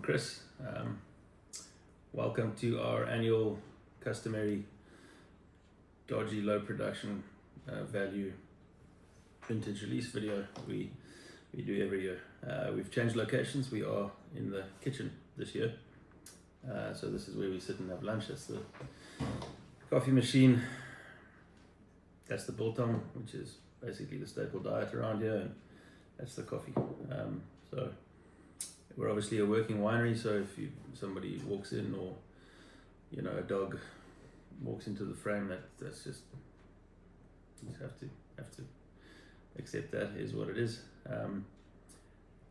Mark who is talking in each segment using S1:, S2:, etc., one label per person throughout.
S1: Chris. Welcome to our annual customary dodgy low production value vintage release video we do every year. We've changed locations. We are in the kitchen this year. So this is where we sit and have lunch. That's the coffee machine. That's the biltong, which is basically the staple diet around here, and that's the coffee. So we're obviously a working winery, so if somebody walks in, or a dog walks into the frame, that's just, you just have to accept that is what it is. I'm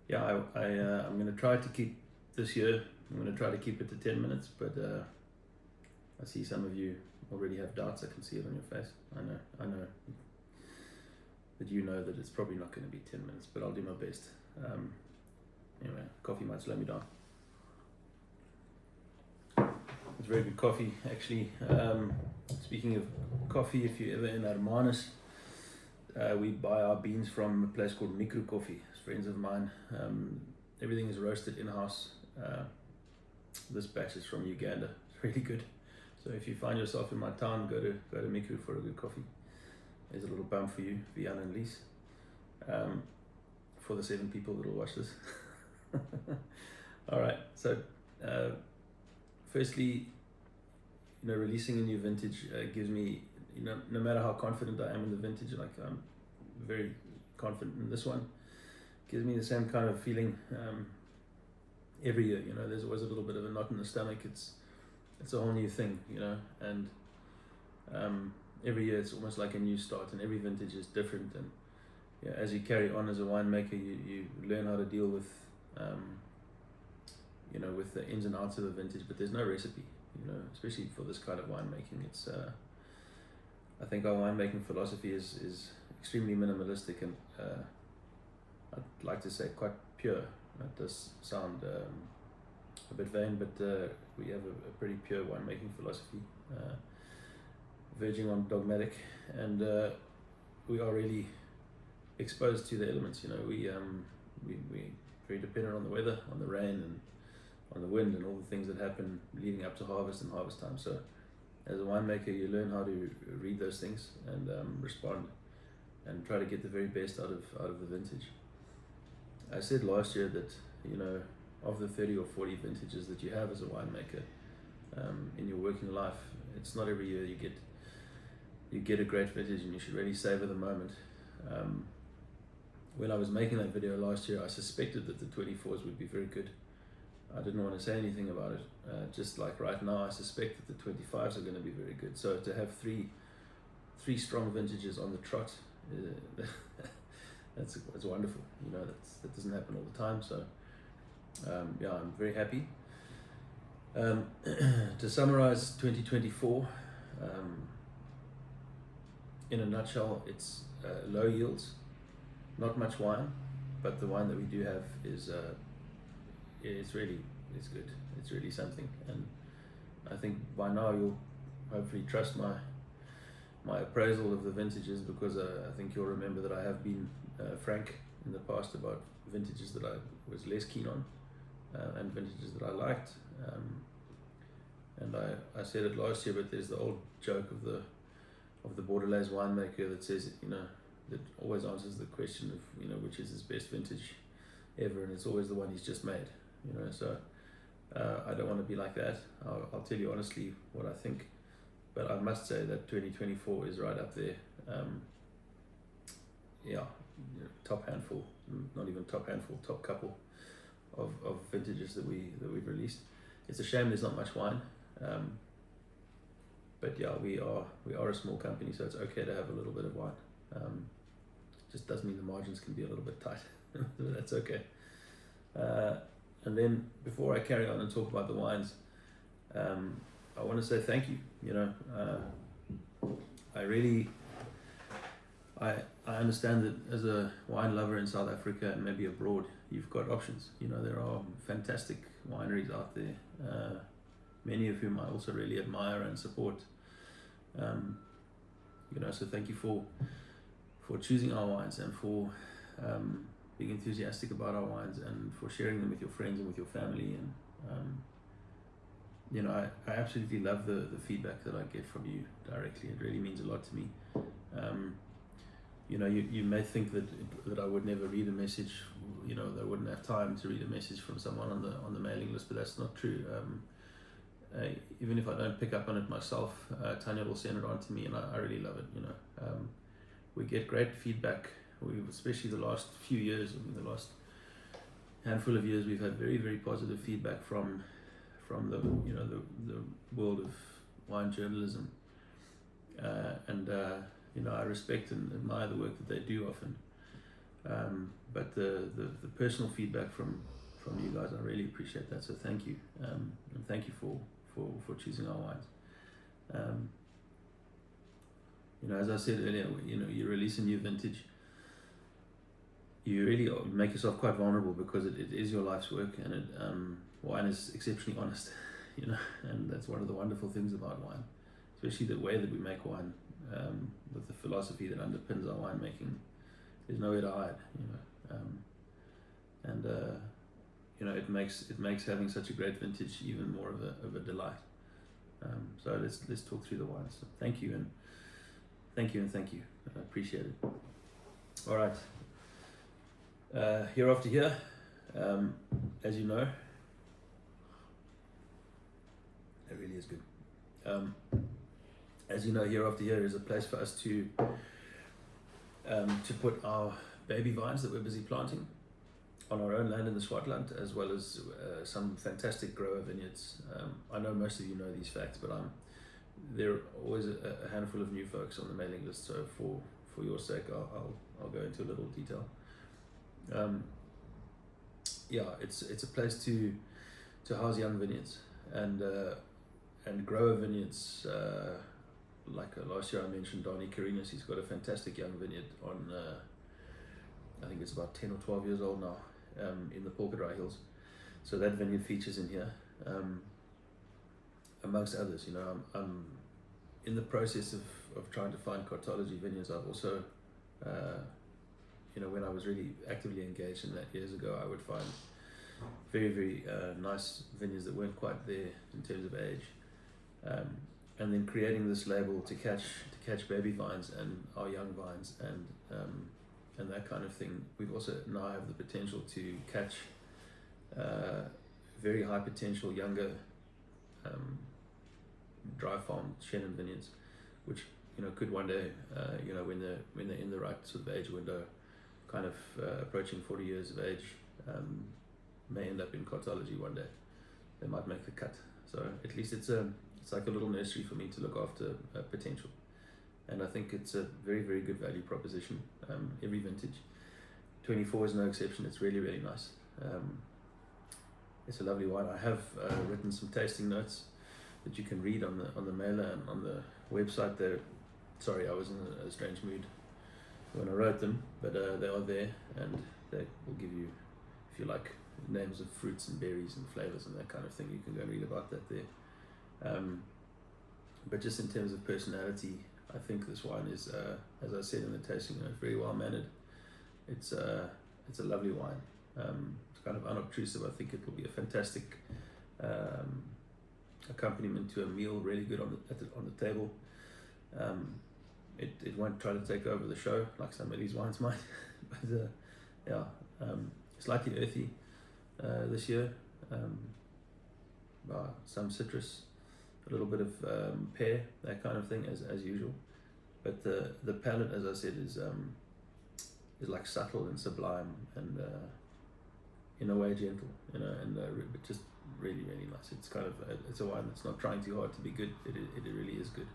S1: going to try to keep this year. I'm going to try to keep it to 10 minutes, but I see some of you already have doubts. I can see it on your face. I know that you know that it's probably not going to be 10 minutes, but I'll do my best. Anyway, coffee might slow me down. It's very good coffee, actually. Speaking of coffee, if you're ever in Hermanus, we buy our beans from a place called Micro Coffee. It's friends of mine. Everything is roasted in-house. This batch is from Uganda. It's really good. So if you find yourself in my town, go to Micro for a good coffee. There's a little bump for you, Vian and Lise, for the 7 people that will watch this. All right, so firstly, releasing a new vintage gives me, no matter how confident I am in the vintage, like I'm very confident in this one, gives me the same kind of feeling every year. There's always a little bit of a knot in the stomach. It's a whole new thing, and every year it's almost like a new start, and every vintage is different. And as you carry on as a winemaker, you learn how to deal with with the ins and outs of the vintage, but there's no recipe, especially for this kind of winemaking. It's I think our winemaking philosophy is extremely minimalistic, and I'd like to say quite pure. That does sound a bit vain, but we have a pretty pure winemaking philosophy, verging on dogmatic, and we are really exposed to the elements. We very dependent on the weather, on the rain, and on the wind, and all the things that happen leading up to harvest and harvest time. So as a winemaker, you learn how to read those things and respond and try to get the very best out of the vintage. I said last year that of the 30 or 40 vintages that you have as a winemaker in your working life, it's not every year you get a great vintage, and you should really savor the moment. When I was making that video last year, I suspected that the 24s would be very good. I didn't want to say anything about it. Just like right now, I suspect that the 25s are going to be very good. So to have three strong vintages on the trot, that's wonderful. That doesn't happen all the time. So I'm very happy. To summarize 2024, in a nutshell, it's low yields. Not much wine, but the wine that we do have is it's good. It's really something, and I think by now you'll hopefully trust my appraisal of the vintages, because I think you'll remember that I have been frank in the past about vintages that I was less keen on, and vintages that I liked, and I said it last year, but there's the old joke of the Bordelais winemaker that says that always answers the question of which is his best vintage ever, and it's always the one he's just made. So I don't want to be like that. I'll tell you honestly what I think, but I must say that 2024 is right up there. Top handful, not even top handful, top couple of vintages that we've released. It's a shame there's not much wine, but we are a small company, so it's okay to have a little bit of wine. Just does mean the margins can be a little bit tight, but that's okay. And then before I carry on and talk about the wines, I want to say thank you. I understand that as a wine lover in South Africa and maybe abroad, you've got options. There are fantastic wineries out there, many of whom I also really admire and support. So thank you for choosing our wines, and for being enthusiastic about our wines, and for sharing them with your friends and with your family, and You know, I absolutely love the feedback that I get from you directly. It really means a lot to me. You know, you may think that I would never read a message, you know, that I wouldn't have time to read a message from someone on the mailing list, but that's not true. Even if I don't pick up on it myself, Tanya will send it on to me, and I really love it. You know, we get great feedback. Especially the last few years, I mean, the last handful of years, we've had very, very positive feedback from the the world of wine journalism, and you know, I respect and admire the work that they do often, but the personal feedback from you guys, I really appreciate that. So thank you, and thank you for choosing our wines. You know, as I said earlier, you know, you release a new vintage, you really make yourself quite vulnerable, because it is your life's work, and wine is exceptionally honest, you know, and that's one of the wonderful things about wine, especially the way that we make wine, with the philosophy that underpins our winemaking. There's nowhere to hide, you know, and you know, it makes having such a great vintage even more of a delight. So let's talk through the wines. So thank you and thank you. I appreciate it. All right. Hereafter here, as you know, it really is good. As you know, Hereafter here is a place for us to put our baby vines that we're busy planting on our own land in the Swartland, as well as some fantastic grower vineyards. I know most of you know these facts, but there are always a handful of new folks on the mailing list. So for your sake, I'll go into a little detail. Yeah, it's a place to house young vineyards and grower vineyards. Like last year I mentioned Donnie Carinas. He's got a fantastic young vineyard on I think it's about 10 or 12 years old now, in the Porcupine Hills. So that vineyard features in here, amongst others. You know, I'm in the process of trying to find Cartology vineyards. I've also you know, when I was really actively engaged in that years ago, I would find very, very nice vineyards that weren't quite there in terms of age, and then creating this label to catch baby vines and our young vines and that kind of thing. We've also now have the potential to catch very high potential younger dry farm Chenin vineyards, which, you know, could one day, you know, when they're in the right sort of age window, kind of approaching 40 years of age, may end up in Cartology one day. They might make the cut. So at least it's like a little nursery for me to look after potential, and I think it's a very, very good value proposition. Every vintage, 24 is no exception. It's really, really nice. It's a lovely wine. I have written some tasting notes that you can read on the mailer and on the website there. Sorry, I was in a strange mood when I wrote them, but they are there, and they will give you, if you like, names of fruits and berries and flavors and that kind of thing. You can go and read about that there. But just in terms of personality, I think this wine is, as I said in the tasting note, very well mannered. It's a lovely wine. It's kind of unobtrusive. I think it will be a fantastic accompaniment to a meal, really good on the table. It won't try to take over the show like some of these wines might, but yeah, slightly earthy this year. Some citrus, a little bit of pear, that kind of thing, as usual. But the palate, as I said, is like subtle and sublime, and in a way gentle, you know, and but just really, really nice. It's kind of it's a wine that's not trying too hard to be good. It really is good.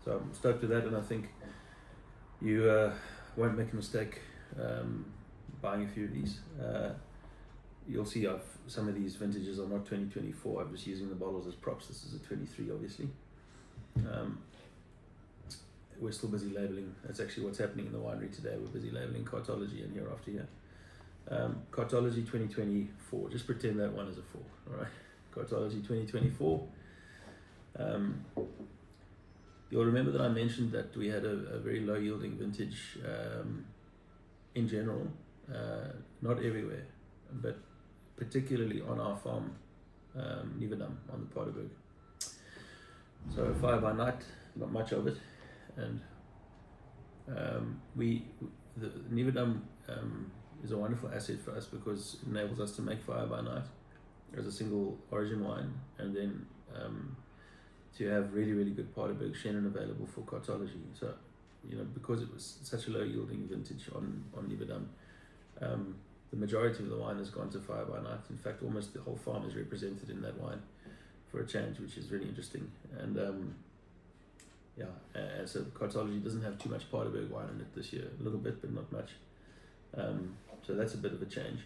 S1: So I'm stoked with that, and I think you won't make a mistake buying a few of these. You'll see some of these vintages are not 2024. I'm just using the bottles as props. This is a 23, obviously. We're still busy labeling. That's actually what's happening in the winery today. We're busy labeling Cartology and Hereafter here. Cartology 2024. Just pretend that one is a 4. All right. Cartology 2024. You'll remember that I mentioned that we had a very low yielding vintage in general, not everywhere, but particularly on our farm Nieuwedam on the Paardeberg. So fire by night, not much of it, and the Nieuwedam is a wonderful asset for us because it enables us to make fire by night as a single origin wine, and then to have really, really good Paardeberg Chenin available for Cartology. So, because it was such a low yielding vintage on Nieuwedam, the majority of the wine has gone to fire by night. In fact, almost the whole farm is represented in that wine for a change, which is really interesting. And so Cartology doesn't have too much Paardeberg wine in it this year, a little bit, but not much. So that's a bit of a change.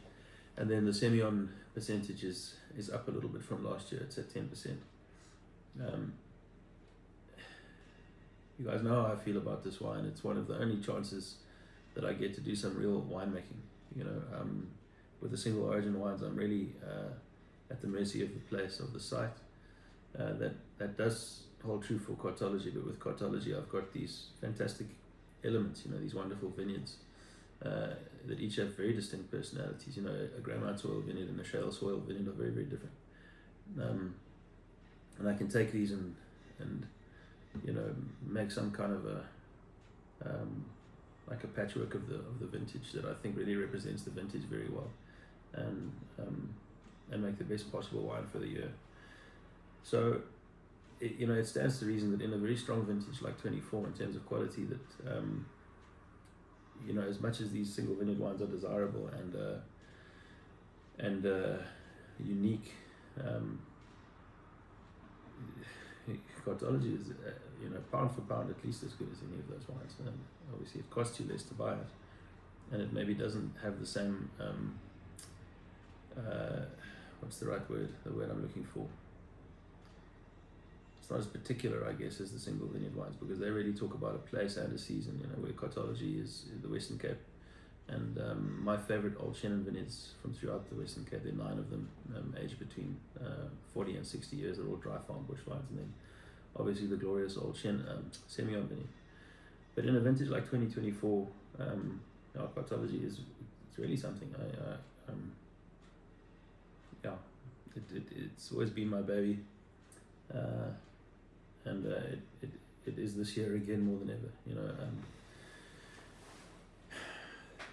S1: And then the Semillon percentage is up a little bit from last year. It's at 10%. You guys know how I feel about this wine. It's one of the only chances that I get to do some real winemaking. With the single origin wines, I'm really at the mercy of the place, of the site. That does hold true for Cartology, but with Cartology I've got these fantastic elements, these wonderful vineyards that each have very distinct personalities. A granite soil vineyard and a shale soil vineyard are very, very different. And I can take these and make some kind of like a patchwork of the vintage that I think really represents the vintage very well, and make the best possible wine for the year. So it stands to reason that in a very strong vintage like 24, in terms of quality, that as much as these single vineyard wines are desirable and unique, Cartology is pound for pound at least as good as any of those wines. And obviously it costs you less to buy it, and it maybe doesn't have the same what's the right word, the word I'm looking for. It's not as particular, I guess, as the single vineyard wines, because they really talk about a place and a season, where Cartology is the Western Cape. And my favorite old Chenin vineyards from throughout the Western Cape, there are 9 of them, aged between 40 and 60 years. They're all dry farm bush wines, and then obviously the glorious old Semillon vineyard. But in a vintage like 2024, Cartology is really something. It's always been my baby, and it is this year again more than ever.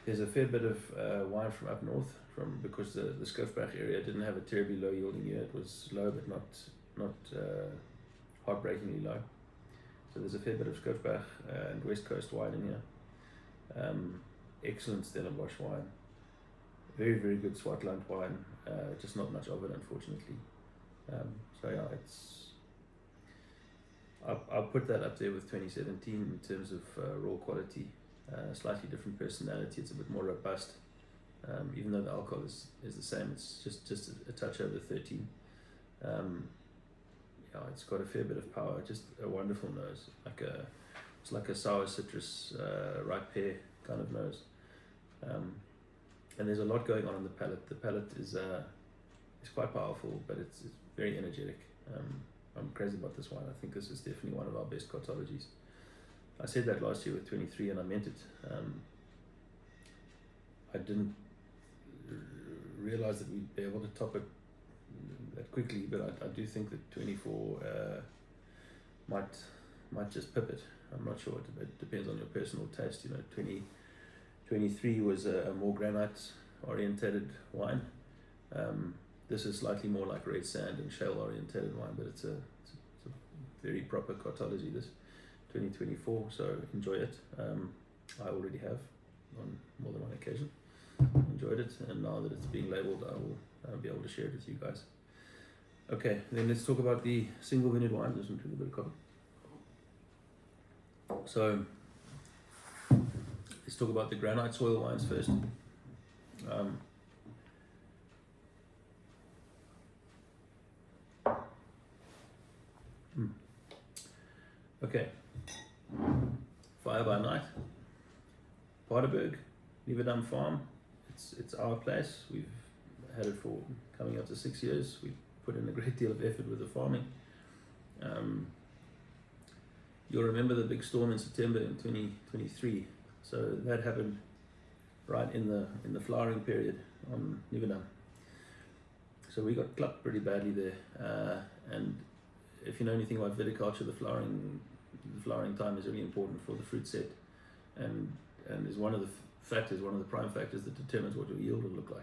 S1: There's a fair bit of wine from up north, because the Skofberg area didn't have a terribly low yielding year. It was low, but not heartbreakingly low. So there's a fair bit of Skofberg and West Coast wine in here. Excellent Stellenbosch wine. Very, very good Swartland wine. Just not much of it, unfortunately. I'll put that up there with 2017 in terms of raw quality. Slightly different personality. It's a bit more robust, even though the alcohol is the same. It's just a touch over 13. It's got a fair bit of power. Just a wonderful nose, it's like a sour citrus, ripe pear kind of nose. And there's a lot going on in the palate. The palate is quite powerful, but it's very energetic. I'm crazy about this wine. I think this is definitely one of our best Cartologies. I said that last year with 23, and I meant it. I didn't realize that we'd be able to top it that quickly, but I do think that 24 might just pip it. I'm not sure. It depends on your personal taste. 23 was a more granite orientated wine. This is slightly more like red sand and shale orientated wine, but it's a very proper Cartology, this 2024, so enjoy it. I already have on more than one occasion enjoyed it, and now that it's being labelled, I will be able to share it with you guys. Okay, then let's talk about the single vineyard wines. Listen to a bit of coffee. So let's talk about the granite soil wines first. Okay, fire by night, Paardeberg, Nieuwedam Farm. It's our place. We've had it for coming up to 6 years. We've put in a great deal of effort with the farming. You'll remember the big storm in September in 2023. So that happened right in the flowering period on Nieuwedam. So we got clubbed pretty badly there, and if you know anything about viticulture, the flowering time is really important for the fruit set, and is one of the one of the prime factors that determines what your yield will look like.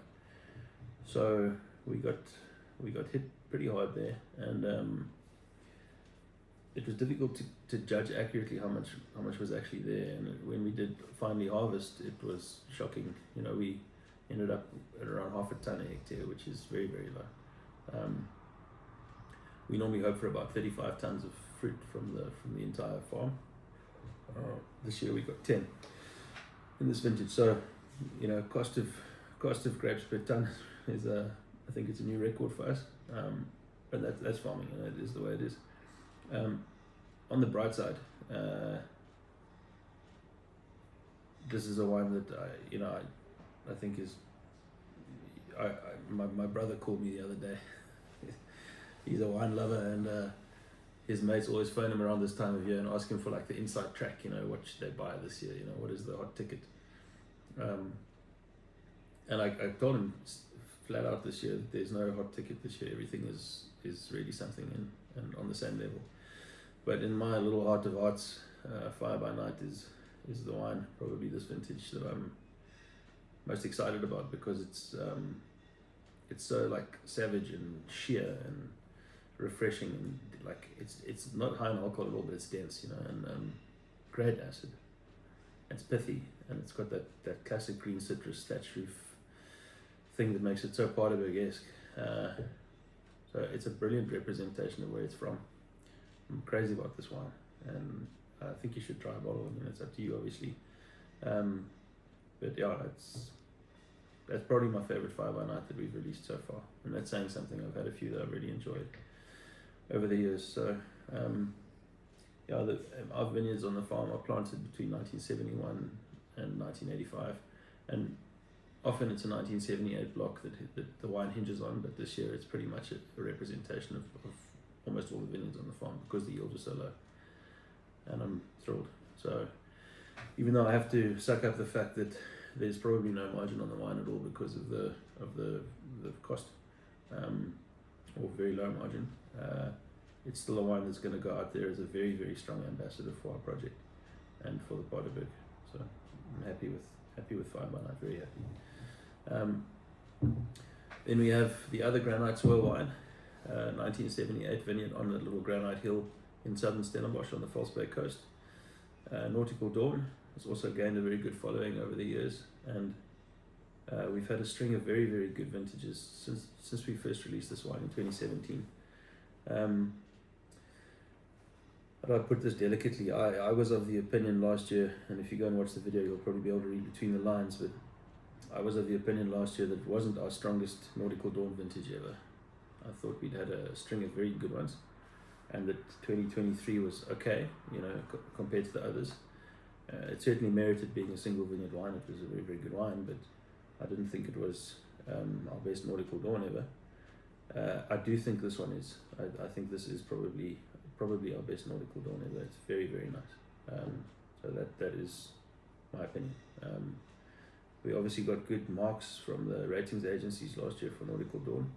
S1: So we got hit pretty hard there, and it was difficult to judge accurately how much was actually there. And when we did finally harvest, it was shocking. You know, we ended up at around half a ton a hectare, which is very, very low. We normally hope for about 35 tons of fruit from the entire farm. This year we got 10 in this vintage. So, you know, cost of grapes per ton is I think it's a new record for us. But that's farming, and it is the way it is. On the bright side, this is a wine that I think is. My brother called me the other day. He's a wine lover, and his mates always phone him around this time of year and ask him for like the inside track. You know, what should they buy this year? You know, what is the hot ticket? And I told him flat out this year that there's no hot ticket this year. Everything is really something and on the same level. But in my little heart of hearts, Fire by Night is the wine, probably this vintage, that I'm most excited about, because it's so like savage and sheer and refreshing, and like it's not high in alcohol at all, but it's dense, you know, and great acid. It's pithy, and it's got that classic green citrus thatch roof thing that makes it so Paardeberg-esque. So it's a brilliant representation of where it's from. I'm crazy about this wine, and I think you should try a bottle. I mean, it's up to you, obviously. But yeah, that's probably my favorite Fire by Night that we've released so far, and that's saying something. I've had a few that I've really enjoyed over the years. So yeah, our vineyards on the farm are planted between 1971 and 1985, and often it's a 1978 block that the wine hinges on, but this year it's pretty much a representation of almost all the vineyards on the farm, because the yields are so low, and I'm thrilled. So even though I have to suck up the fact that there's probably no margin on the wine at all because of the cost, or very low margin, it's still a wine that's going to go out there as a very, very strong ambassador for our project and for the Paardeberg. So I'm happy with Fire by Night, very happy. Then we have the other Granite Soil wine, 1978 vineyard on the little Granite Hill in southern Stellenbosch on the False Bay coast. Nautical Dawn has also gained a very good following over the years, and we've had a string of very, very good vintages since we first released this wine in 2017. How do I put this delicately? I was of the opinion last year, and if you go and watch the video, you'll probably be able to read between the lines, but I was of the opinion last year that it wasn't our strongest Nautical Dawn vintage ever. I thought we'd had a string of very good ones, and that 2023 was okay, you know, compared to the others. It certainly merited being a single vineyard wine. It was a very, very good wine, but I didn't think it was our best Nautical Dawn ever. I do think this one is. I think this is probably our best Nautical Dawn ever. It's very, very nice. So that is my opinion. We obviously got good marks from the ratings agencies last year for Nautical Dawn.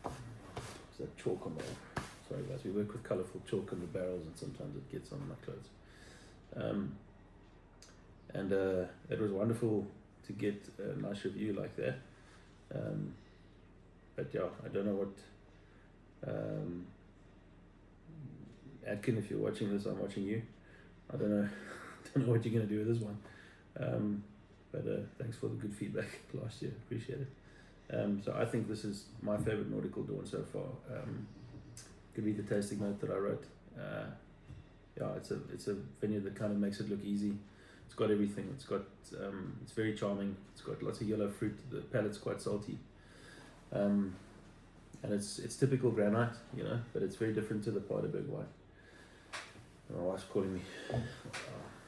S1: Is that chalk on there? Sorry guys, we work with colourful chalk in the barrels, and sometimes it gets on my clothes. And it was wonderful to get a nice review like that. But yeah, I don't know what Adkin, if you're watching this, I'm watching you. I don't know what you're going to do with this one. But thanks for the good feedback last year, appreciate it. So I think this is my favorite Nautical Dawn so far. Could read the tasting note that I wrote. Yeah, it's a vineyard that kind of makes it look easy. It's got everything. It's very charming. It's got lots of yellow fruit. The palate's quite salty. And it's typical Granite, you know, but it's very different to the Paardeberg wine. My wife's calling me.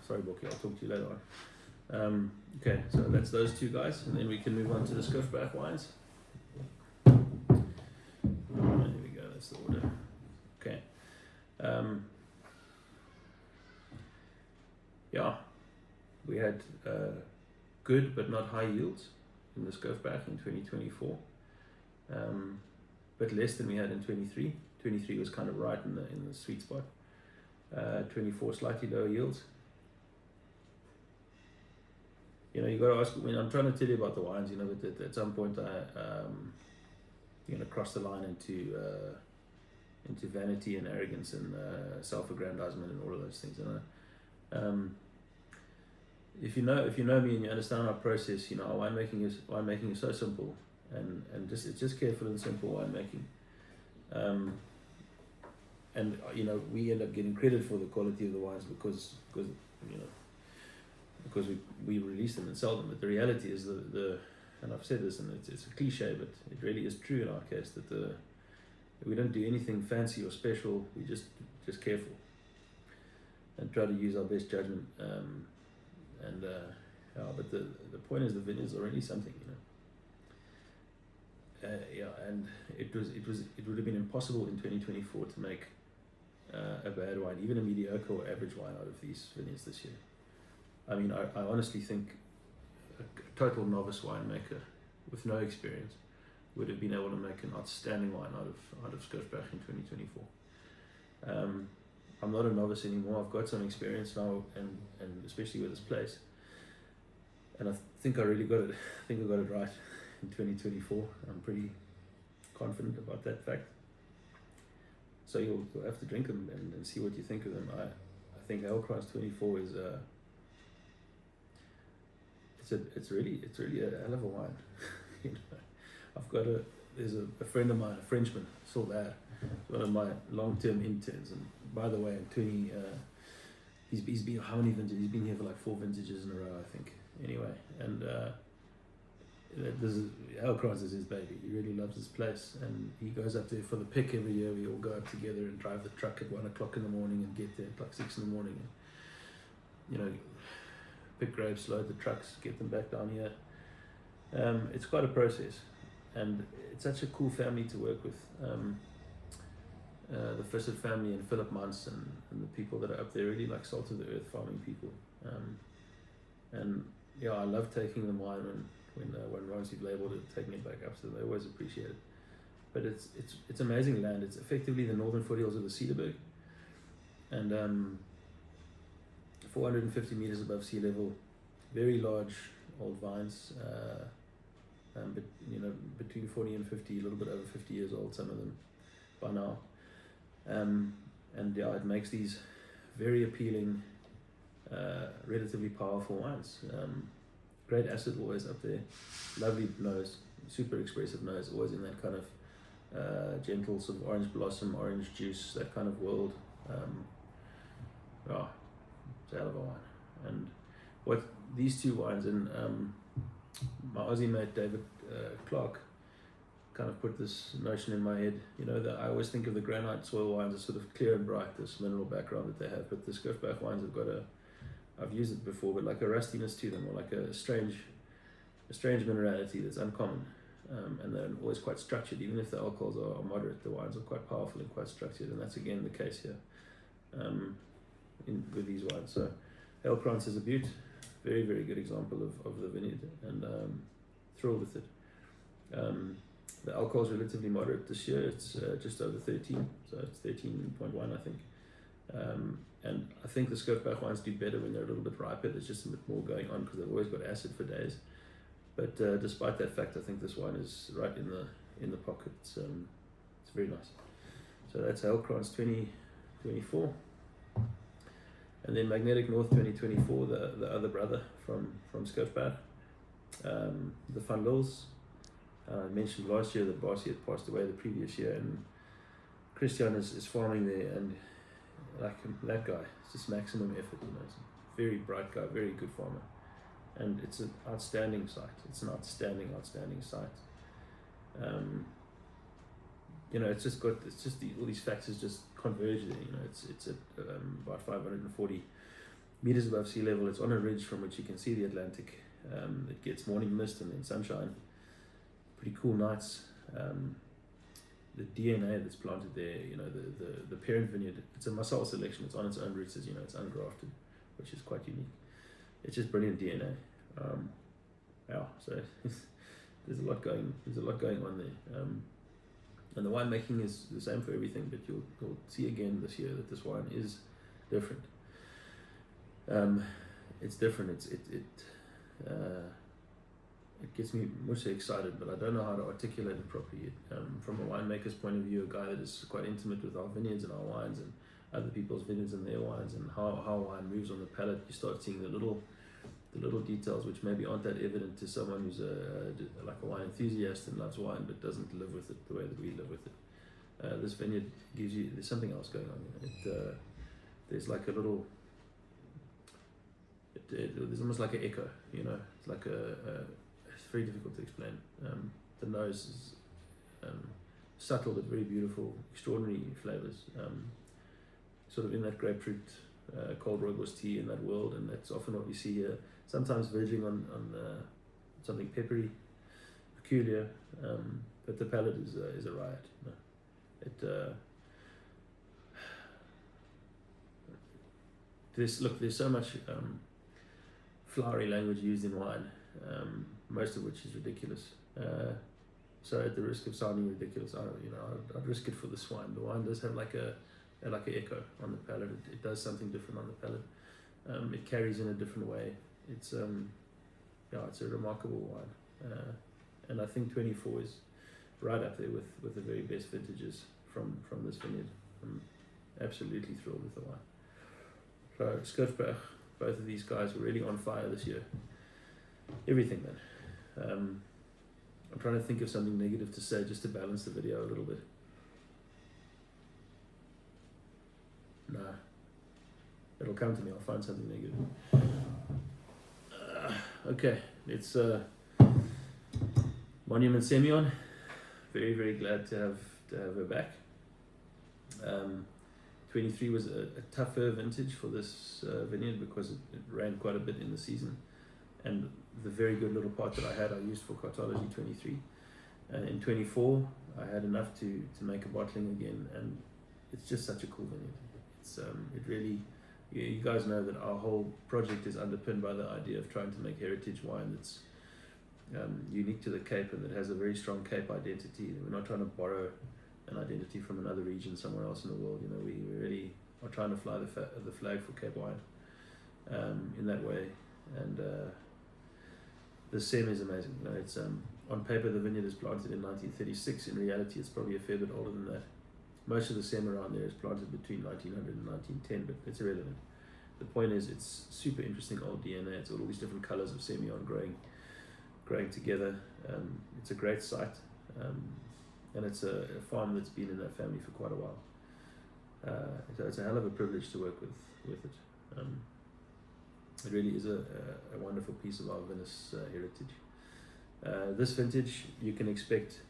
S1: Sorry, Boki, I'll talk to you later on. Okay, so that's those two guys, and then we can move on to the Skufberg wines. There we go, that's the order. Okay. Yeah, we had good but not high yields in the Skufberg in 2024. bit less than we had in 23. 23 was kind of right in the sweet spot. 24 slightly lower yields. You know, you got to ask. I mean, I'm trying to tell you about the wines. You know, but at some point cross the line into vanity and arrogance and self-aggrandizement and all of those things. And if you know me and you understand our process, you know, our winemaking is so simple and it's just careful and simple winemaking. And you know, we end up getting credit for the quality of the wines because we release them and sell them. But the reality is and I've said this, and it's a cliche, but it really is true in our case, that we don't do anything fancy or special. We just careful and try to use our best judgment. But the point is, the vineyards are really something, you know. And it would have been impossible in 2024 to make a bad wine, even a mediocre or average wine, out of these vineyards this year. I mean, I honestly think a total novice winemaker with no experience would have been able to make an outstanding wine out of Swartland in 2024. I'm not a novice anymore. I've got some experience now, and especially with this place. And I think I really got it. I think I got it right in 2024. I'm pretty confident about that fact. So you'll have to drink them and see what you think of them. I think Hemelrand 24 is it's really a hell of a wine. You know, there's a friend of mine, a Frenchman, saw that, one of my long-term interns, and by the way, he's been, how many vintages? He's been here for like 4 vintages in a row, I think. Anyway, and Hemelrand is his baby. He really loves this place, and he goes up there for the pick every year. We all go up together and drive the truck at 1 o'clock in the morning and get there at like 6 in the morning. And, you know, pick grapes, load the trucks, get them back down here. It's quite a process, and it's such a cool family to work with. The Fissard family and Philip Muntz and the people that are up there, really like salt of the earth farming people. And yeah, I love taking them wine when Ron's labeled it, taking it back up, so they always appreciate it. But it's amazing land. It's effectively the northern foothills of the Cederberg, and 450 meters above sea level, very large old vines, but you know, between 40 and 50, a little bit over 50 years old, some of them by now. And yeah, it makes these very appealing, relatively powerful wines. Great acid always up there, lovely nose, super expressive nose, always in that kind of gentle sort of orange blossom, orange juice, that kind of world. It's a hell of a wine. And what these two wines, and my Aussie mate David Clark kind of put this notion in my head, you know, that I always think of the granite soil wines as sort of clear and bright, this mineral background that they have, but the Swartland wines have got I've used it before, but like a rustiness to them, or like a strange minerality that's uncommon, and they're always quite structured. Even if the alcohols are moderate, the wines are quite powerful and quite structured, and that's again the case here with these wines. So Hemelrand is a beaut, very, very good example of the vineyard, and thrilled with it. The alcohol is relatively moderate this year. It's just over 13, so it's 13.1, I think. And I think the Swartland wines do better when they're a little bit riper. There's just a bit more going on because they've always got acid for days. But despite that fact, I think this wine is right in the pocket. It's very nice. So that's Hemelrand 2024, and then Magnetic North 2024, the other brother from Swartland, the Van Lils. I mentioned last year that Barcy had passed away the previous year, and Christian is farming there, and like that guy, it's just maximum effort, you know. He's a very bright guy, very good farmer, and it's an outstanding site. It's an outstanding site. You know, all these factors just converge there. You know, it's at about 540 meters above sea level. It's on a ridge from which you can see the Atlantic. It gets morning mist and then sunshine. Pretty cool nights. The DNA that's planted there, you know, the parent vineyard, it's a Massal selection. It's on its own roots, you know, it's ungrafted, which is quite unique. It's just brilliant DNA. So there's a lot going on there. And the winemaking is the same for everything, but you'll see again this year that this wine is different. It's different. It gets me mostly excited, but I don't know how to articulate it properly. From a winemaker's point of view, a guy that is quite intimate with our vineyards and our wines and other people's vineyards and their wines, and how wine moves on the palate, you start seeing the little details which maybe aren't that evident to someone who's like a wine enthusiast and loves wine but doesn't live with it the way that we live with it. This vineyard there's something else going on. There's like a little, there's almost like an echo, it's like it's very difficult to explain. The nose is subtle but very beautiful, extraordinary flavors, sort of in that grapefruit, cold rooibos tea in that world, and that's often what we see here. Sometimes verging on something peppery, peculiar, but the palate is a riot. There's so much flowery language used in wine, most of which is ridiculous. So at the risk of sounding ridiculous, I'd risk it for this wine. The wine does have like an echo on the palate. It does something different on the palate. It carries in a different way. It's it's a remarkable wine, and I think 24 is right up there with the very best vintages from this vineyard. I'm absolutely thrilled with the wine. So Skurfberg, both of these guys were really on fire this year. Everything, man. I'm trying to think of something negative to say just to balance the video a little bit. No, it'll come to me. I'll find something negative. Okay, it's Monument Semillon. Very, very glad to have her back. 23 was a tougher vintage for this vineyard because it ran quite a bit in the season, and the very good little part that I used for Cartology 23. In 24, I had enough to make a bottling again, and it's just such a cool vineyard. It's it really. You guys know that our whole project is underpinned by the idea of trying to make heritage wine that's unique to the Cape and that has a very strong Cape identity. We're not trying to borrow an identity from another region somewhere else in the world. We really are trying to fly the flag for Cape wine in that way. And the Sem is amazing. It's on paper the vineyard is planted in 1936. In reality, it's probably a fair bit older than that. Most of the Sem around there is planted between 1900 and 1910, but it's irrelevant. The point is, it's super interesting old DNA. It's all these different colors of Semillon growing together. It's a great site, and it's a farm that's been in that family for quite a while. So it's a hell of a privilege to work with it. It really is a wonderful piece of our Venice heritage. This vintage, you can expect.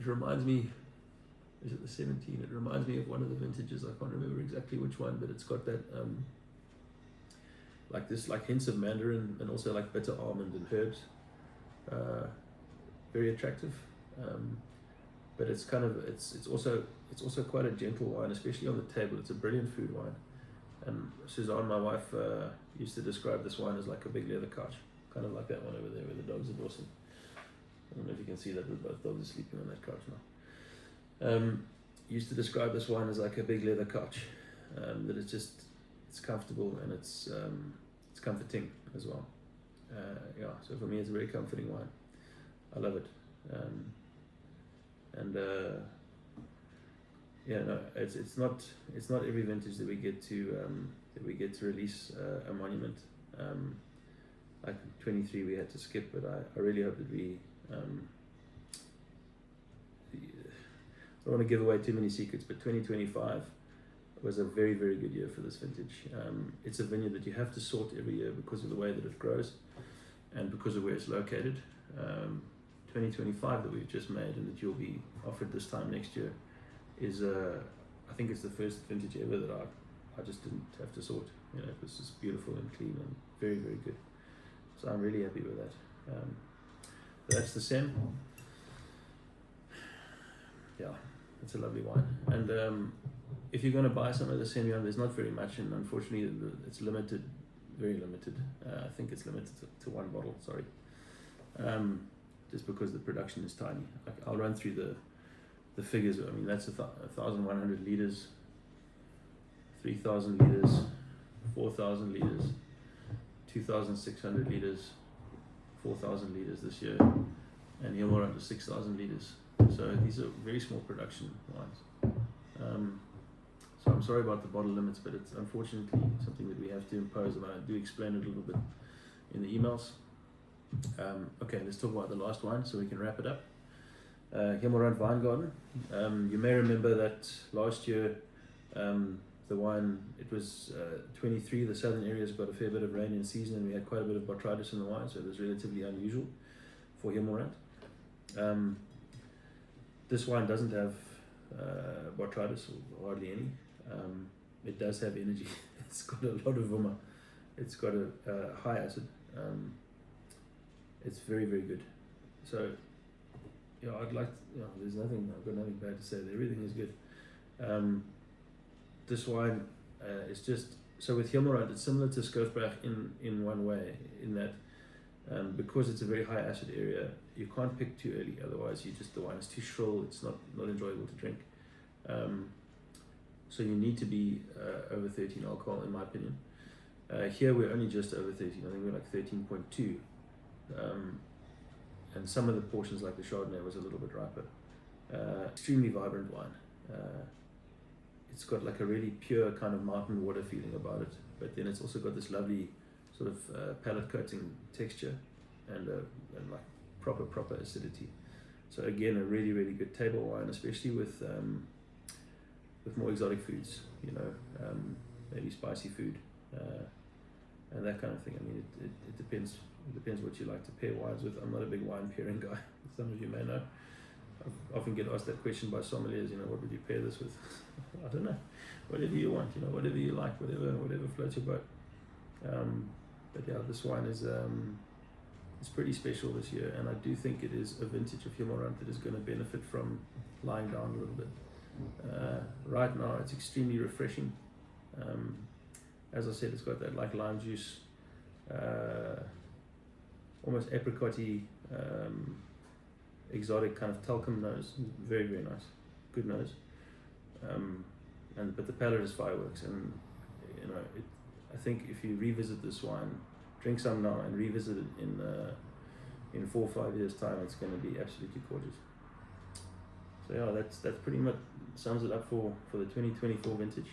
S1: It reminds me, is it the 17? It reminds me of one of the vintages. I can't remember exactly which one, but it's got that like hints of mandarin and also like bitter almond and herbs. Very attractive, but it's also quite a gentle wine, especially on the table. It's a brilliant food wine. And Suzanne, my wife, used to describe this wine as like a big leather couch, kind of like that one over there where the dogs are dorsing. I don't know if you can see that, but both dogs are sleeping on that couch now. Used to describe this wine as like a big leather couch, that it's comfortable and it's comforting as well. So for me it's a very comforting wine. I love it. It's not every vintage that we get to release a monument. Like 23 we had to skip, but I really hope that we I don't want to give away too many secrets, but 2025 was a very, very good year for this vintage. It's a vineyard that you have to sort every year because of the way that it grows and because of where it's located. 2025 that we've just made and that you'll be offered this time next year is I think it's the first vintage ever that I just didn't have to sort. It was just beautiful and clean and very, very good. So I'm really happy with that. That's the Sem. Yeah, it's a lovely wine. And if you're going to buy some of the Semillon, there's not very much, and unfortunately it's limited very limited. I think it's limited to one bottle. Sorry, just because the production is tiny. I'll run through the figures. I mean, that's 1,100 liters, 3,000 liters, 4,000 liters, 2,600 liters, 4,000 liters this year, and Hemelrand is 6,000 liters. So these are very small production wines. So I'm sorry about the bottle limits, but it's unfortunately something that we have to impose, and I do explain it a little bit in the emails. Okay, let's talk about the last wine so we can wrap it up. Hemelrand Weingarten. You may remember that last year the wine, it was 23, the southern areas got a fair bit of rain in season, and we had quite a bit of botrytis in the wine, so it was relatively unusual for Hemelrand. This wine doesn't have botrytis, or hardly any. It does have energy. It's got a lot of vuma. It's got a high acid. It's very, very good. So, I'd like to, I've got nothing bad to say. Everything is good. This wine is just, so with Hemelrand, it's similar to Scousbrach in one way, in that because it's a very high acid area, you can't pick too early, otherwise the wine is too shrill, it's not enjoyable to drink. So you need to be over 13 alcohol, in my opinion. Here we're only just over 13, I think we're like 13.2. And some of the portions, like the Chardonnay, was a little bit riper. Extremely vibrant wine. It's got like a really pure kind of mountain water feeling about it, but then it's also got this lovely sort of palate coating texture and like proper acidity. So again, a really, really good table wine, especially with more exotic foods, maybe spicy food and that kind of thing. I mean, it depends. It depends what you like to pair wines with. I'm not a big wine pairing guy. Some of you may know. I often get asked that question by sommeliers. What would you pair this with? I don't know. Whatever you want. Whatever you like. Whatever floats your boat. But yeah, this wine is pretty special this year, and I do think it is a vintage of Hemelrand that is going to benefit from lying down a little bit. Right now, it's extremely refreshing. As I said, it's got that like lime juice, almost apricot-y, exotic kind of talcum nose. Very, very nice. Good nose. But the palate is fireworks, and I think if you revisit this wine, drink some now and revisit it in 4 or 5 years' time, it's going to be absolutely gorgeous. So yeah, that's pretty much sums it up for the 2024 vintage.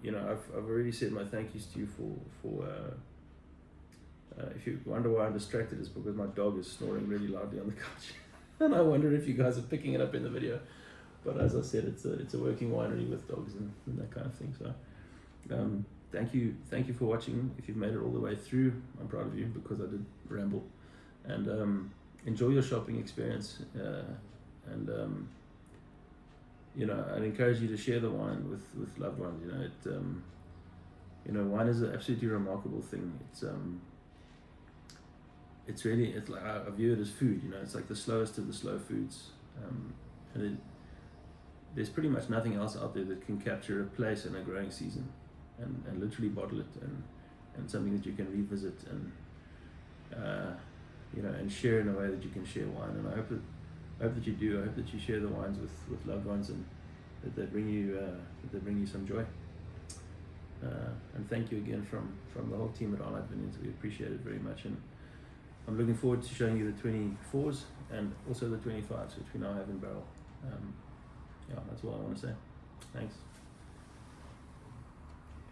S1: I've already said my thank yous to you for if you wonder why I'm distracted, it's because my dog is snoring really loudly on the couch, and I wonder if you guys are picking it up in the video. But as I said, it's a working winery with dogs and that kind of thing. So thank you for watching. If you've made it all the way through, I'm proud of you, because I did ramble. And enjoy your shopping experience. I'd encourage you to share the wine with loved ones. Wine is an absolutely remarkable thing. It's like, I view it as food. It's like the slowest of the slow foods, there's pretty much nothing else out there that can capture a place in a growing season and literally bottle it and something that you can revisit and and share in a way that you can share wine. And I hope that you do. I hope that you share the wines with loved ones, and that they bring you some joy. And thank you again from the whole team at Arlight Vineyards. We appreciate it very much, and I'm looking forward to showing you the 24s and also the 25s, which we now have in barrel. That's all I want to say. Thanks.